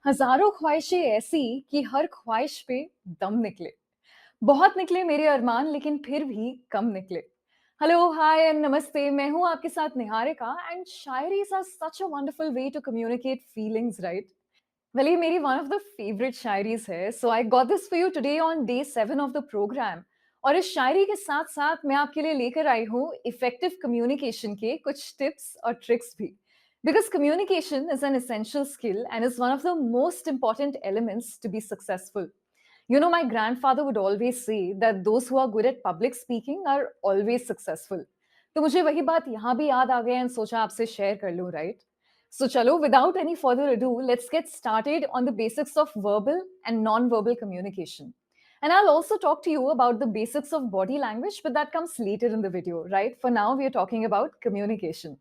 हजारों ख्वाहिशें ऐसी कि हर ख्वाहिश पे दम निकले। बहुत निकले मेरे अरमान, लेकिन फिर भी कम निकले। हेलो, हाय एंड नमस्ते। मैं हूं आपके साथ Niharika and shayari is such a wonderful way to communicate feelings, right? Well, ये मेरी one of the favourite shayaris है। So I got this for you today on day 7 of the programme. और इस शायरी के साथ साथ मैं आपके लिए लेकर आई हूँ इफेक्टिव कम्युनिकेशन के कुछ टिप्स और ट्रिक्स भी। Because communication is an essential skill and is one of the most important elements to be successful. You know, my grandfather would always say that those who are good at public speaking are always successful. तो मुझे वही बात यहाँ भी याद आ गया and सोचा आपसे शेयर कर लूँ, right? So chalo, without any further ado, let's get started on the basics of verbal and non-verbal communication. And I'll also talk to you about the basics of body language, but that comes later in the video, right? For now, we are talking about communication.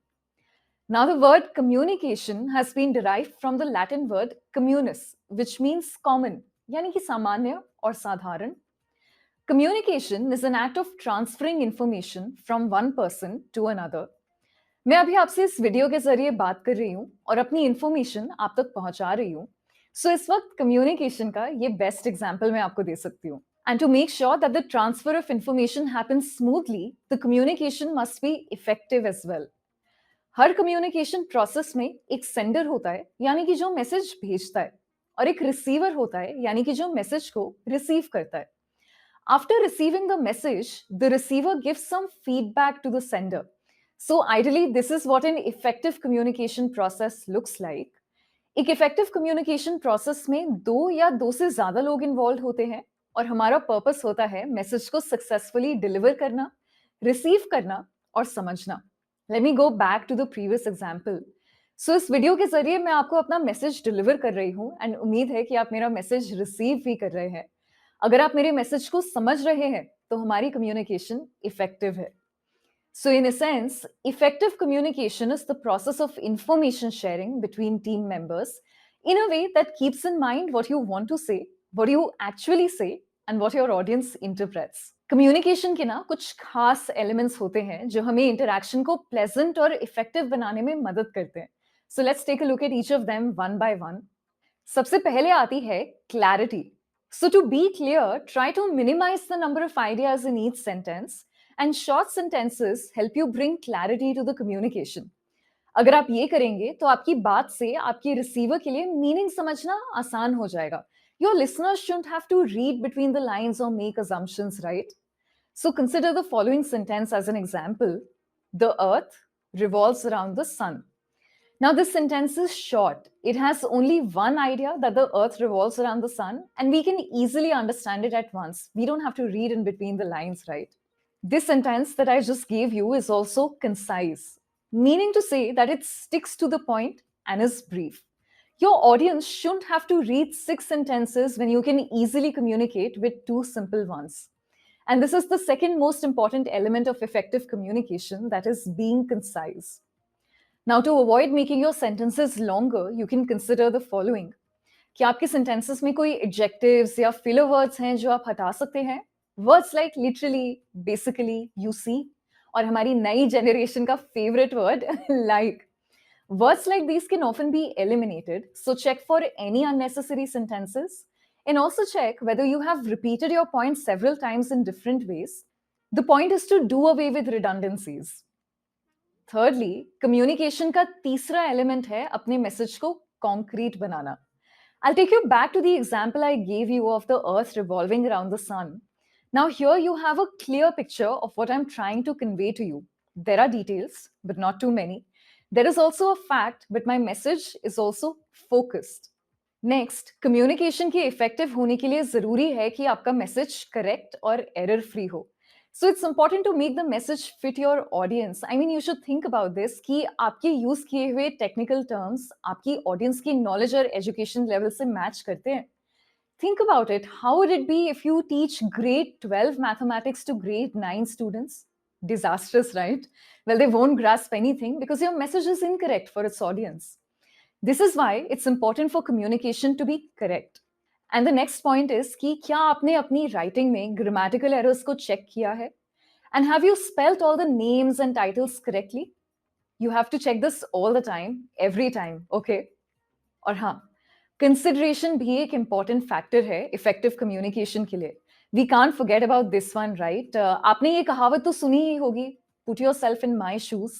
Now, the word communication has been derived from the Latin word communis, which means common, yani ki samanya or sadharan. Communication is an act of transferring information from one person to another. मैं अभी आपसे इस video के जरिए बात कर रही हूँ और अपनी इंफॉर्मेशन आप तक पहुंचा रही हूँ। सो इस वक्त कम्युनिकेशन का ये बेस्ट एग्जांपल मैं आपको दे सकती हूँ। And to make sure that the transfer of information happens smoothly, the communication must be effective as well. हर कम्युनिकेशन प्रोसेस में एक सेंडर होता है, यानी कि जो मैसेज भेजता है, और एक रिसीवर होता है, यानी कि जो मैसेज को रिसीव करता है। After receiving the message, the receiver gives some feedback to the sender. So ideally, this is what an effective communication process looks like. एक इफेक्टिव कम्युनिकेशन प्रोसेस में दो या दो से ज्यादा लोग इन्वॉल्व होते हैं और हमारा पर्पस होता है मैसेज को सक्सेसफुली डिलीवर करना, रिसीव करना और समझना। Let me go back to the previous example. So इस वीडियो के जरिए मैं आपको अपना मैसेज डिलीवर कर रही हूँ एंड उम्मीद है कि आप मेरा मैसेज रिसीव भी कर रहे हैं। अगर आप मेरे मैसेज को समझ रहे हैं तो हमारी कम्युनिकेशन इफेक्टिव है। So, in a sense, effective communication is the process of information sharing between team members in a way that keeps in mind what you want to say, what you actually say, and what your audience interprets. Communication के ना कुछ खास elements होते हैं जो हमें interaction को pleasant और effective बनाने में मदद करते हैं. So, let's take a look at each of them one by one. सबसे पहले आती है clarity. So, to be clear, try to minimize the number of ideas in each sentence. And short sentences help you bring clarity to the communication. अगर आप ये करेंगे तो आपकी बात से आपके रिसीवर के लिए मीनिंग समझना आसान हो जाएगा. Your listeners shouldn't have to read between the lines or make assumptions, right? So consider the following sentence as an example. The earth revolves around the sun. Now, this sentence is short. It has only one idea, that the earth revolves around the sun, and we can easily understand it at once. We don't have to read in between the lines, right? This sentence that I just gave you is also concise, meaning to say that it sticks to the point and is brief. Your audience shouldn't have to read 6 sentences when you can easily communicate with 2 simple ones. And this is the second most important element of effective communication, that is being concise. Now, to avoid making your sentences longer, you can consider the following. कि आपके sentences में कोई adjectives या filler words हैं जो आप हटा सकते हैं? Words like literally, basically, you see, और हमारी नई generation का favorite word like. Words like these can often be eliminated, so check for any unnecessary sentences and also check whether you have repeated your point several times in different ways. The point is to do away with redundancies. Thirdly, communication का तीसरा element है अपने message को concrete banana. I'll take you back to the example I gave you of the earth revolving around the sun. Now, here you have a clear picture of what I'm trying to convey to you. There are details, but not too many. There is also a fact, but my message is also focused. Next, communication के effective होने के लिए जरूरी है कि आपका message correct और error free हो. So it's important to make the message fit your audience. I mean, you should think about this कि आपके use किए हुए technical terms आपकी audience की knowledge और education level से match करते हैं. Think about it. How would it be if you teach grade 12 mathematics to grade 9 students? Disastrous, right? Well, they won't grasp anything because your message is incorrect for its audience. This is why it's important for communication to be correct. And the next point is कि क्या आपने अपनी writing में grammatical errors को check किया है? And have you spelt all the names and titles correctly? You have to check this all the time, every time, okay? और हाँ, कंसिडरेशन भी एक इम्पॉर्टेंट फैक्टर है इफेक्टिव कम्युनिकेशन के लिए। We can't forget about this one, right? आपने ये कहावत तो सुनी ही होगी, put yourself in my shoes,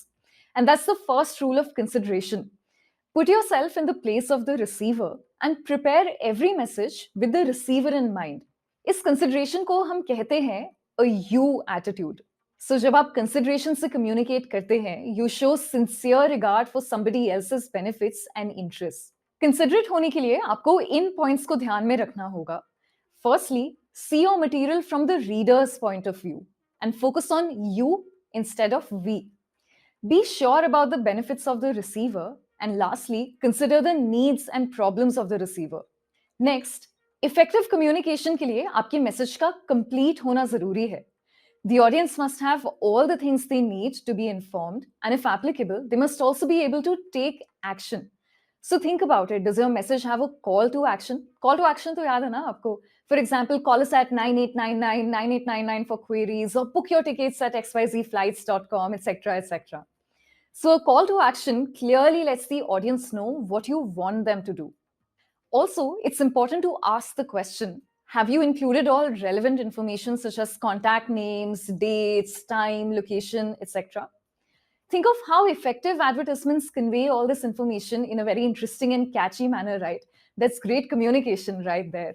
and that's the first rule of consideration. Put yourself in the place of the receiver and prepare every message with the receiver in mind. इस consideration को हम कहते हैं अ you attitude. सो जब आप consideration से communicate करते हैं, you show sincere regard for somebody else's benefits and interest. Considerate होने के लिए आपको इन पॉइंट्स को ध्यान में रखना होगा। Firstly, see your material from the reader's point of view and focus on you instead of we. Be sure about the benefits of the receiver. And lastly, consider the needs and problems of the receiver. Next, effective communication के लिए आपकी message का complete होना जरूरी है। The audience must have all the things they need to be informed, and if applicable, they must also be able to take action. So think about it. Does your message have a call to action? Call to action तो याद है ना आपको? For example, call us at 9899 for queries, or book your tickets at xyzflights.com, etc., etc. So a call to action clearly lets the audience know what you want them to do. Also, it's important to ask the question, have you included all relevant information such as contact names, dates, time, location, etc.? Think of how effective advertisements convey all this information in a very interesting and catchy manner, right? That's great communication right there.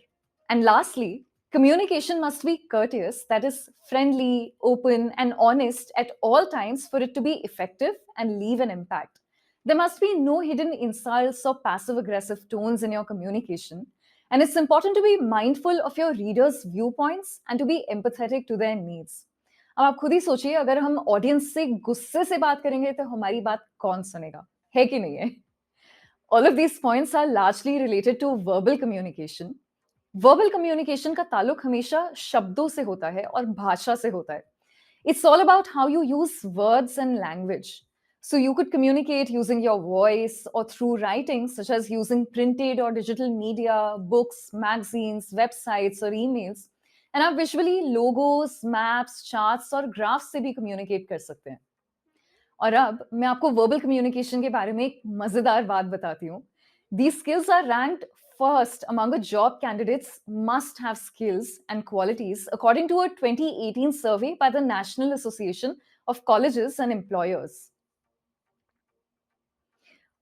And lastly, communication must be courteous, that is, friendly, open, and honest at all times for it to be effective and leave an impact. There must be no hidden insults or passive aggressive tones in your communication. And it's important to be mindful of your readers' viewpoints and to be empathetic to their needs. अब आप खुद ही सोचिए, अगर हम audience से गुस्से से बात करेंगे तो हमारी बात कौन सुनेगा, है कि नहीं है? All of these points are largely related to verbal communication. Verbal communication का ताल्लुक हमेशा शब्दों से होता है और भाषा से होता है। It's all about how you use words and language. So you could communicate using your voice or through writing, such as using printed or digital media, books, magazines, websites, or emails. And आप visually logos, maps, charts और graphs से भी communicate कर सकते हैं। और अब मैं आपको वर्बल कम्युनिकेशन के बारे में एक मजेदार बात बताती हूँ। These skills are ranked first among a job candidates must have skills and qualities according to a 2018 survey by the National Association of Colleges and Employers.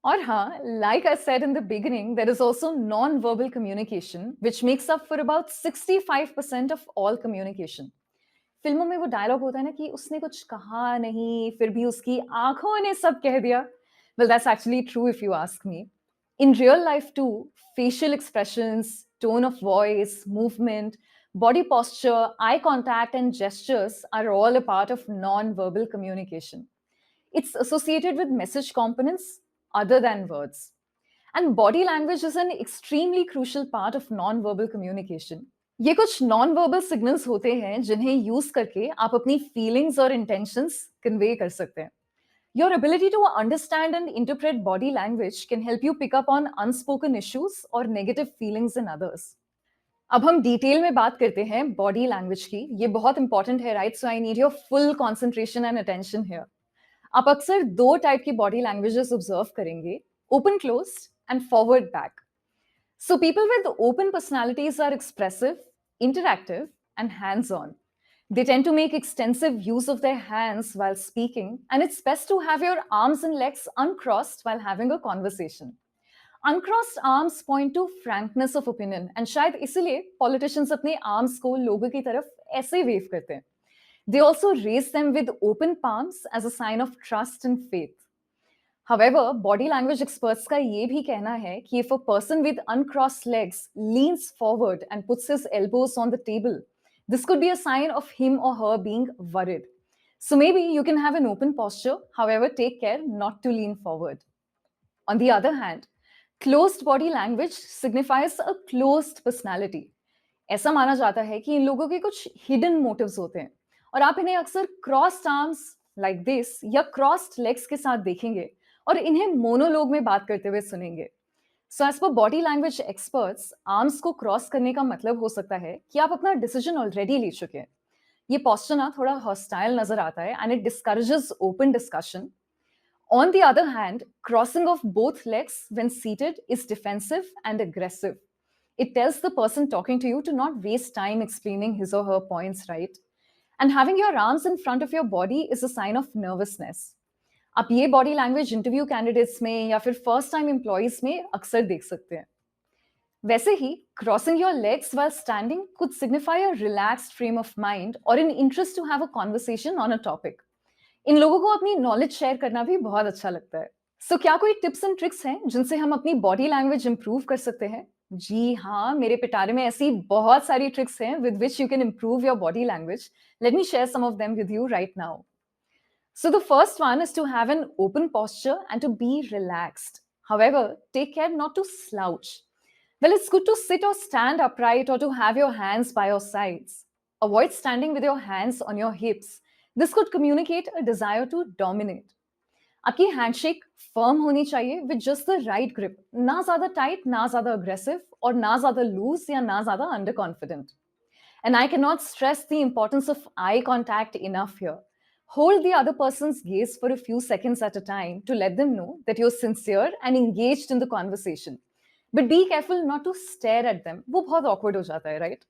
और हाँ, like I said in the beginning, there is also non-verbal communication, which makes up for about 65% of all communication. फिल्मों में वो dialogue होता है ना कि उसने कुछ कहा नहीं, फिर भी उसकी आंखों ने सब कह दिया. Well, that's actually true if you ask me. In real life too, facial expressions, tone of voice, movement, body posture, eye contact, and gestures are all a part of non-verbal communication. It's associated with message components other than words. And body language is an extremely crucial part of non-verbal communication. ये कुछ non verbal signals होते हैं जिन्हें use करके आप अपनी feelings और intentions convey कर सकते हैं. Your ability to understand and interpret body language can help you pick up on unspoken issues और नेगेटिव फीलिंग्स इन अदर्स. अब हम डिटेल में बात करते हैं बॉडी लैंग्वेज की. ये बहुत इंपॉर्टेंट है, right? So I need your full concentration and attention here. आप अक्सर दो टाइप की बॉडी लैंग्वेजेस ऑब्जर्व करेंगे, open closed end forward back. So people with open personalities are expressive, interactive, and hands-on. They tend to make extensive use of their hands while speaking, and it's best to have your arms and legs uncrossed while having a conversation. Uncrossed arms point to frankness of opinion, and शायद इसीलिए politicians अपने arms को लोगों की तरफ ऐसे wave करते हैं. They also raise them with open palms as a sign of trust and faith. However, body language experts का ये भी कहना है कि if a person with uncrossed legs leans forward and puts his elbows on the table, this could be a sign of him or her being worried. So maybe you can have an open posture, however, take care not to lean forward. On the other hand, closed body language signifies a closed personality. ऐसा माना जाता है कि इन लोगों के कुछ hidden motives होते हैं और आप इन्हें अक्सर crossed arms like this या crossed legs के साथ देखेंगे और इन्हें मोनोलॉग में बात करते हुए सुनेंगे. So as per body language experts, arms को क्रॉस करने का मतलब हो सकता है कि आप अपना डिसीजन ऑलरेडी ले चुके हैं. ये पोस्चर ना थोड़ा हॉस्टाइल नजर आता है and it discourages open discussion. On the other hand, crossing of both legs when seated is defensive and aggressive. It tells the person talking to you to not waste time explaining his or her points, right? And having your arms in front of your body is a sign of nervousness. आप ये body language interview candidates में या फिर first time employees में अक्सर देख सकते हैं. वैसे ही crossing your legs while standing could signify a relaxed frame of mind or an interest to have a conversation on a topic. इन लोगों को अपनी नॉलेज शेयर करना भी बहुत अच्छा लगता है. सो क्या कोई टिप्स एंड ट्रिक्स हैं जिनसे हम अपनी बॉडी लैंग्वेज इंप्रूव कर सकते हैं? जी हाँ, मेरे पिटारे में ऐसी बहुत सारी ट्रिक्स हैं with which you can improve your body language. Let me share some of them with you right now. So, the first one is to have an open posture and to be relaxed. However, take care not to slouch. Well, it's good to sit or stand upright or to have your hands by your sides. Avoid standing with your hands on your hips. This could communicate a desire to dominate. आपकी handshake firm होनी चाहिए with just the right grip, ना ज्यादा tight, ना ज्यादा aggressive और ना ज्यादा लूज या ना ज्यादा under confident. And I cannot stress the importance of eye contact enough here. Hold the other person's gaze for a few seconds at a time to let them know that you're sincere and engaged in the conversation. But be careful not to stare at them. वो बहुत awkward हो जाता है, right?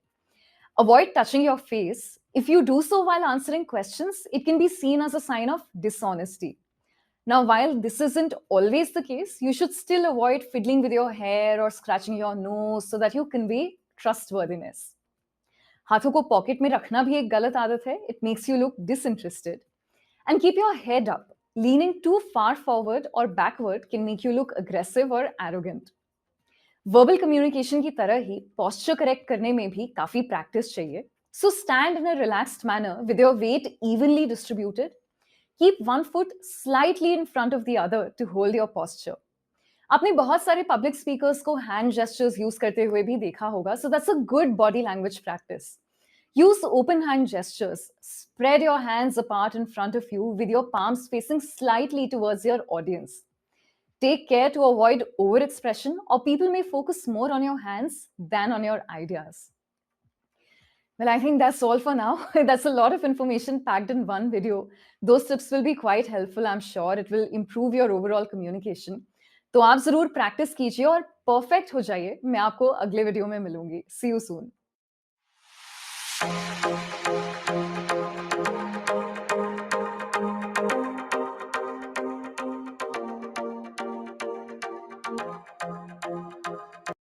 Avoid touching your face. If you do so while answering questions, it can be seen as a sign of dishonesty. Now, while this isn't always the case, you should still avoid fiddling with your hair or scratching your nose so that you convey trustworthiness. हाथों को pocket में रखना भी एक गलत आदत है. It makes you look disinterested. And keep your head up. Leaning too far forward or backward can make you look aggressive or arrogant. Verbal communication की तरह ही posture correct करने में भी काफी practice चाहिए. So stand in a relaxed manner with your weight evenly distributed. Keep one foot slightly in front of the other to hold your posture. आपने बहुत सारे public speakers को hand gestures use करते हुए भी देखा होगा. So that's a good body language practice. Use open hand gestures. Spread your hands apart in front of you with your palms facing slightly towards your audience. Take care to avoid overexpression, or people may focus more on your hands than on your ideas. Well, I think that's all for now. That's a lot of information packed in one video. Those tips will be quite helpful, I'm sure. It will improve your overall communication. तो आप जरूर practice कीजिए और perfect हो जाइए. मैं आपको अगले वीडियो में मिलूंगी. See you soon.